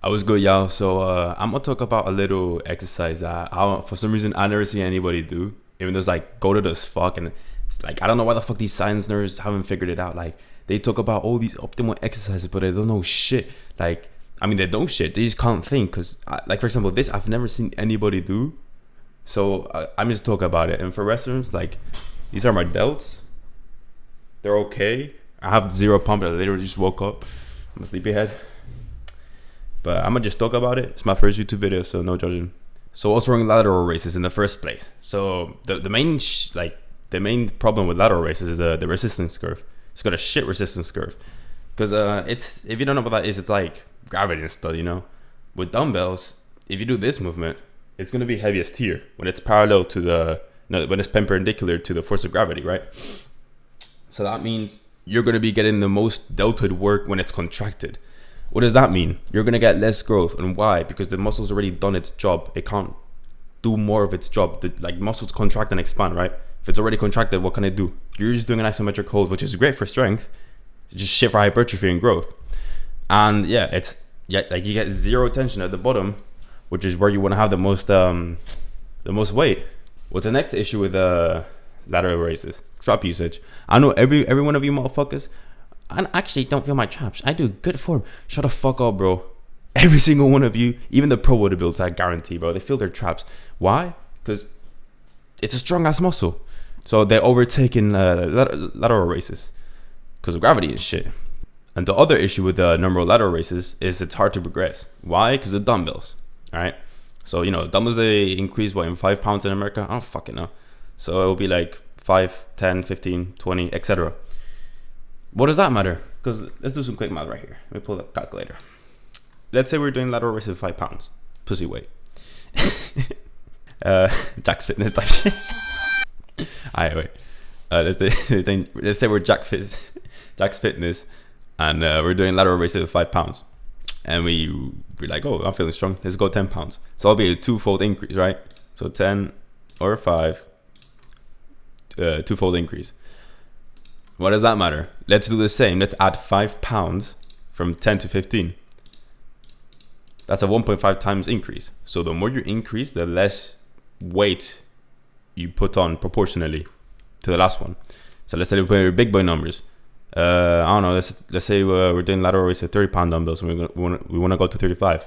I was good, y'all. So I'm gonna talk about a little exercise that for some reason I never see anybody do. Even though it's like goated as fuck, and it's like I don't know why the fuck these science nerds haven't figured it out. Like they talk about all these optimal exercises, but they don't know shit. Like I mean, they know shit. They just can't think. Cause like for example, this I've never seen anybody do. So I'm just talking about it. And for wrestlers, like these are my delts. They're okay. I have zero pump. I literally just woke up. I'm a sleepyhead. But I'm gonna just talk about it. It's my first YouTube video, so no judging. So what's wrong with lateral races in the first place? So the main the main problem with lateral races is the resistance curve. It's got a shit resistance curve because it's, if you don't know what that is, it's like gravity and stuff. You know, with dumbbells, if you do this movement, it's gonna be heaviest here when it's parallel to when it's perpendicular to the force of gravity, right? So that means you're gonna be getting the most deltoid work when it's contracted. What does that mean? You're gonna get less growth, and why? Because the muscle's already done its job. It can't do more of its job. Like muscles contract and expand, right? If it's already contracted, what can it do? You're just doing an isometric hold, which is great for strength. It's just shit for hypertrophy and growth. And yeah, like you get zero tension at the bottom, which is where you want to have the most weight. What's the next issue with lateral raises? Trap usage. I know every one of you motherfuckers. I actually don't feel my traps. I do good form. Shut the fuck up, bro. Every single one of you, even the pro bodybuilders, I guarantee, bro, they feel their traps. Why? Because it's a strong ass muscle. So they're overtaking lateral races because of gravity and shit. And the other issue with the number of lateral races is it's hard to progress. Why? Because of dumbbells. All right. So, you know, dumbbells, they increase in 5 pounds in America. I don't fucking know. So it'll be like 5, 10, 15, 20, etc. What does that matter? Because let's do some quick math right here. Let me pull the calculator. Let's say we're doing lateral races of 5 pounds. Pussy weight. Jack's fitness type shit. Alright, wait. Let's say we're Jack's fitness, and we're doing lateral races of 5 pounds. And we're like, oh, I'm feeling strong. Let's go 10 pounds. So it'll be a twofold increase, right? So 10 or 5, twofold increase. What does that matter? Let's do the same. Let's add 5 pounds from 10 to 15. That's a 1.5 times increase. So the more you increase, the less weight you put on proportionally to the last one. So let's say we put your big boy numbers. I don't know. Let's say we're doing lateral raise at 30-pound dumbbells, and we want to go to 35.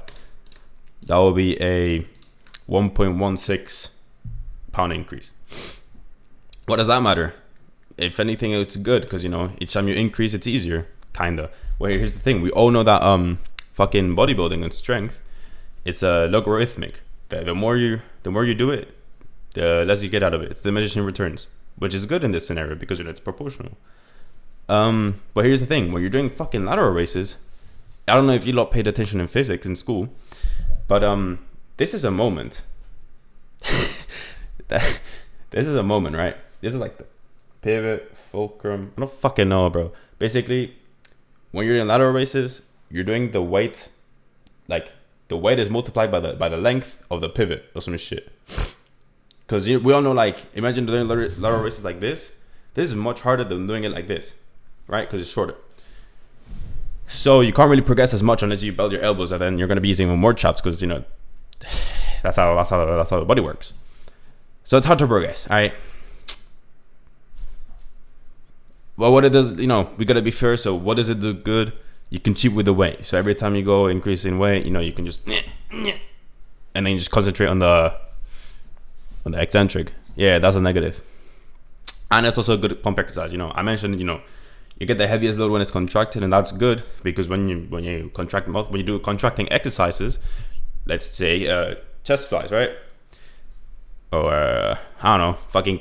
That will be a 1.16 pound increase. What does that matter? If anything, it's good because, you know, each time you increase, it's easier, kinda. Well, here's the thing: we all know that fucking bodybuilding and strength, it's logarithmic. The more you do it, the less you get out of it. It's diminishing returns, which is good in this scenario because, you know, it's proportional. But here's the thing: when you're doing fucking lateral races, I don't know if you lot paid attention in physics in school, but this is a moment. This is a moment, right? This is like the pivot, fulcrum. I don't fucking know, bro. Basically, when you're in lateral races, you're doing the weight, like the weight is multiplied by the length of the pivot or some shit. Because we all know, like, imagine doing lateral races like this. This is much harder than doing it like this, right? Because it's shorter. So you can't really progress as much unless you bend your elbows, and then you're gonna be using even more chops because, you know, that's how the body works. So it's hard to progress, all right? Well, what it does, you know, we gotta be fair. So what does it do good? You can cheat with the weight. So every time you go increase in weight, you know, you can just and then you just concentrate on the eccentric. Yeah, that's a negative. And it's also a good pump exercise. You know, I mentioned, you know, you get the heaviest load when it's contracted, and that's good because when you do contracting exercises, let's say chest flies, right? Or I don't know, fucking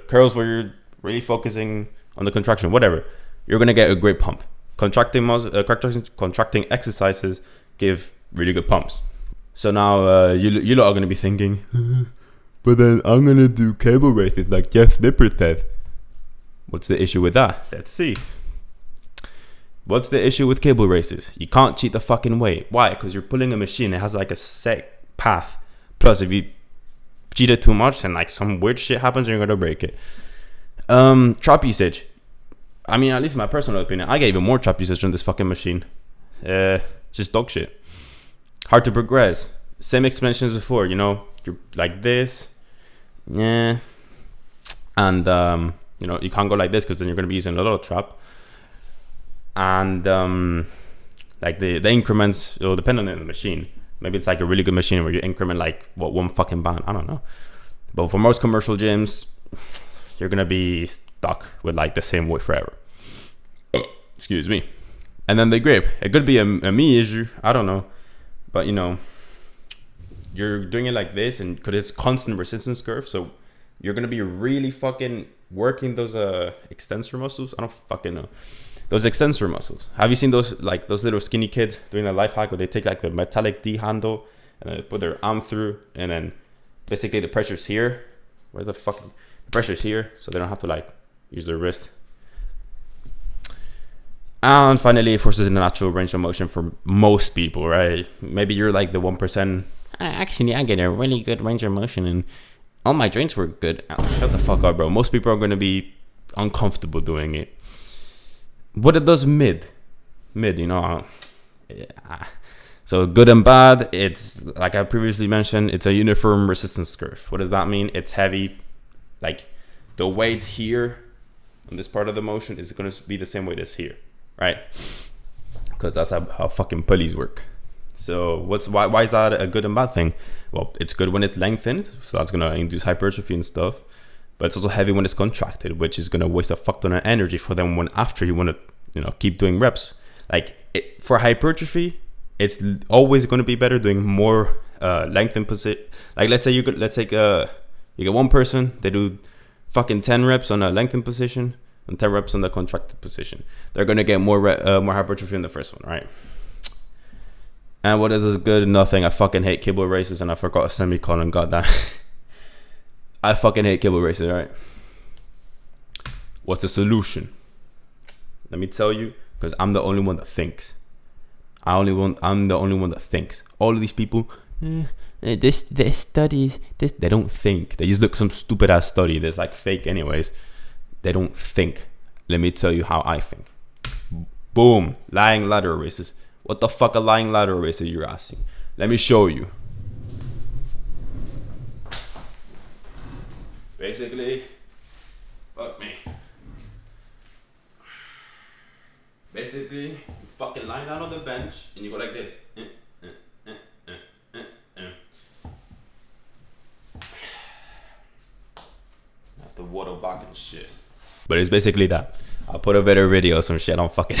curls where you're really focusing on the contraction, whatever, you're gonna get a great pump. Contracting exercises give really good pumps. So now you lot are gonna be thinking, but then I'm gonna do cable races like Jeff Nipper says. What's the issue with that? Let's see. What's the issue with cable races? You can't cheat the fucking weight. Why? Because you're pulling a machine. It has like a set path. Plus, if you cheat it too much, then like some weird shit happens, and you're gonna break it. Trap usage. I mean, at least in my personal opinion, I get even more trap usage on this fucking machine. Just dog shit. hard to progress. Same explanations before, you know, you're like this, yeah, and you know, you can't go like this because then you're going to be using a little trap, and like the increments will depend on the machine. Maybe it's like a really good machine where you increment like what, one fucking band, I don't know. But for most commercial gyms, you're gonna be stuck with like the same weight forever. Excuse me. And then the grip, it could be a me issue, I don't know, but you know, you're doing it like this, and because it's constant resistance curve, so you're gonna be really fucking working those extensor muscles. I don't fucking know. Those extensor muscles. Have you seen those, like those little skinny kids doing a life hack where they take like the metallic D handle and they put their arm through, and then basically the pressure's here. Where the fuck? The pressure's here, so they don't have to like use their wrist. And finally, it forces a natural range of motion for most people, right? Maybe you're like the 1%. Actually, I get a really good range of motion and all my joints were good. Shut the fuck up, bro. Most people are going to be uncomfortable doing it. What it does mid, you know. Yeah. So good and bad, it's like I previously mentioned, it's a uniform resistance curve. What does that mean? It's heavy. Like the weight here on this part of the motion is going to be the same weight as here, right? Because that's how fucking pulleys work. So why is that a good and bad thing? Well, it's good when it's lengthened, so that's going to induce hypertrophy and stuff. But it's also heavy when it's contracted, which is going to waste a fuck ton of energy for them when after you want to, you know, keep doing reps. Like for hypertrophy, it's always going to be better doing more lengthened position. Like let's say you get one person, they do fucking 10 reps on a lengthened position and 10 reps on the contracted position. They're going to get more hypertrophy in the first one, right? And what is good? Nothing. I fucking hate cable races, and I forgot a semicolon. Goddamn. I fucking hate cable races, right? What's the solution? Let me tell you, because I'm the only one that thinks. I'm the only one that thinks. All of these people, this studies, this, they don't think. They just look some stupid ass study that's like fake anyways. They don't think. Let me tell you how I think. Boom. Lying lateral races. What the fuck a lying lateral race are you asking? Let me show you. Basically, fuck me. Basically, you fucking lie down on the bench and you go like this. I have to waddle back and shit. But it's basically that. I'll put a better video or some shit on fucking.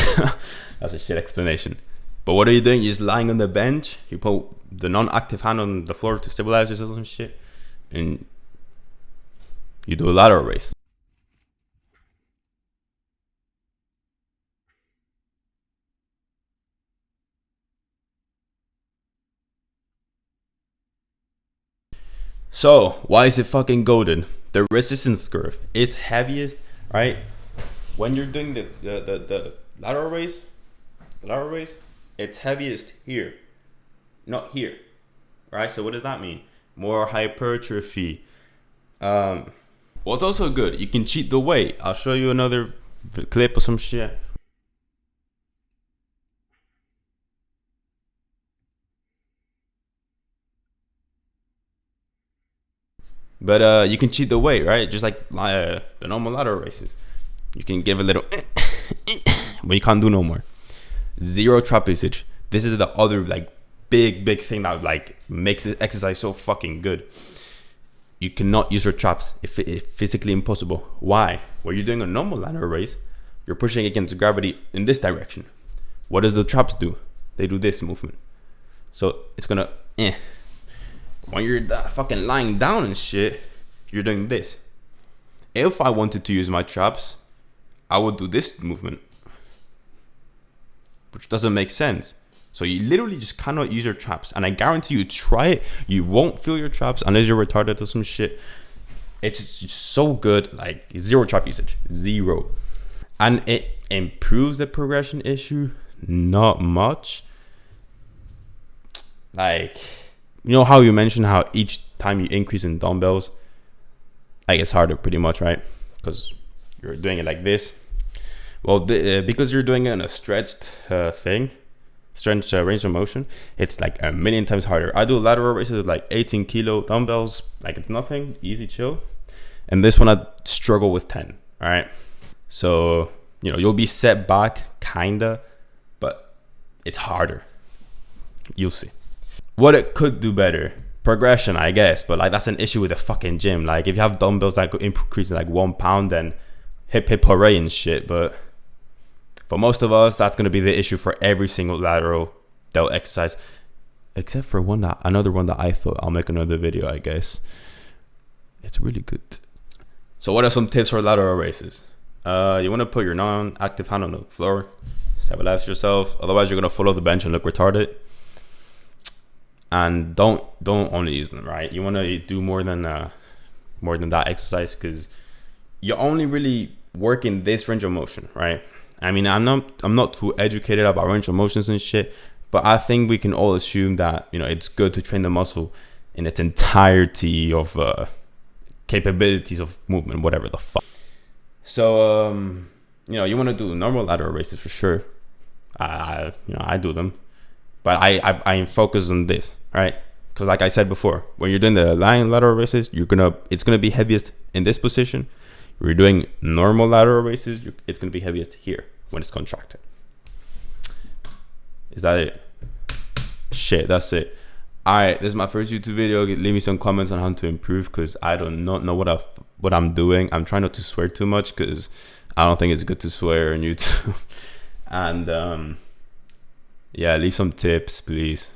That's a shit explanation. But what are you doing? You're just lying on the bench. You put the non-active hand on the floor to stabilize yourself and shit. And you do a lateral raise. So, why is it fucking golden? The resistance curve is heaviest, right? When you're doing the lateral raise, it's heaviest here, not here, right? So what does that mean? More hypertrophy. What's also good, you can cheat the weight. I'll show you another clip or some shit. But you can cheat the weight, right? Just like the normal lateral races. You can give a little, but you can't do no more. Zero trap usage. This is the other like big thing that like makes this exercise so fucking good. You cannot use your traps if it's physically impossible. Why? When you're doing a normal lateral raise, you're pushing against gravity in this direction. What does the traps do? They do this movement. So it's gonna when you're fucking lying down and shit, you're doing this. If I wanted to use my traps, I would do this movement, which doesn't make sense. So you literally just cannot use your traps. And I guarantee you, try it, you won't feel your traps unless you're retarded or some shit. It's just so good, like zero trap usage, zero. And it improves the progression issue, not much. Like, you know how you mentioned how each time you increase in dumbbells, like it's harder pretty much, right? Because you're doing it like this. Well, because you're doing it in a stretched thing, strength range of motion, it's like a million times harder. I do lateral raises with like 18 kilo dumbbells, like it's nothing, easy, chill. And this one I struggle with 10. All right, so you know you'll be set back kinda, but it's harder. You'll see. What it could do better, progression, I guess, but like that's an issue with the fucking gym. Like if you have dumbbells that go increasing like 1 pound, then hip hooray and shit. But for most of us, that's gonna be the issue for every single lateral delt exercise, except for another one that I thought I'll make another video. I guess it's really good. So what are some tips for lateral raises? You want to put your non-active hand on the floor, stabilize yourself. Otherwise, you're gonna fall off the bench and look retarded. And don't only use them, right? You want to do more than that exercise, because you're only really working this range of motion, right? I mean, I'm not too educated about range of motions and shit, but I think we can all assume that, you know, it's good to train the muscle in its entirety of capabilities of movement, whatever the fuck. So you know, you want to do normal lateral raises for sure. I do them, but I focus on this, right? Because like I said before, when you're doing the lying lateral raises, it's gonna be heaviest in this position. When you're doing normal lateral raises, it's gonna be heaviest here when it's contracted. Is that it? Shit, that's it. Alright, this is my first YouTube video. Leave me some comments on how to improve, because I do not know what I'm doing. I'm trying not to swear too much, because I don't think it's good to swear on YouTube. And yeah, leave some tips, please.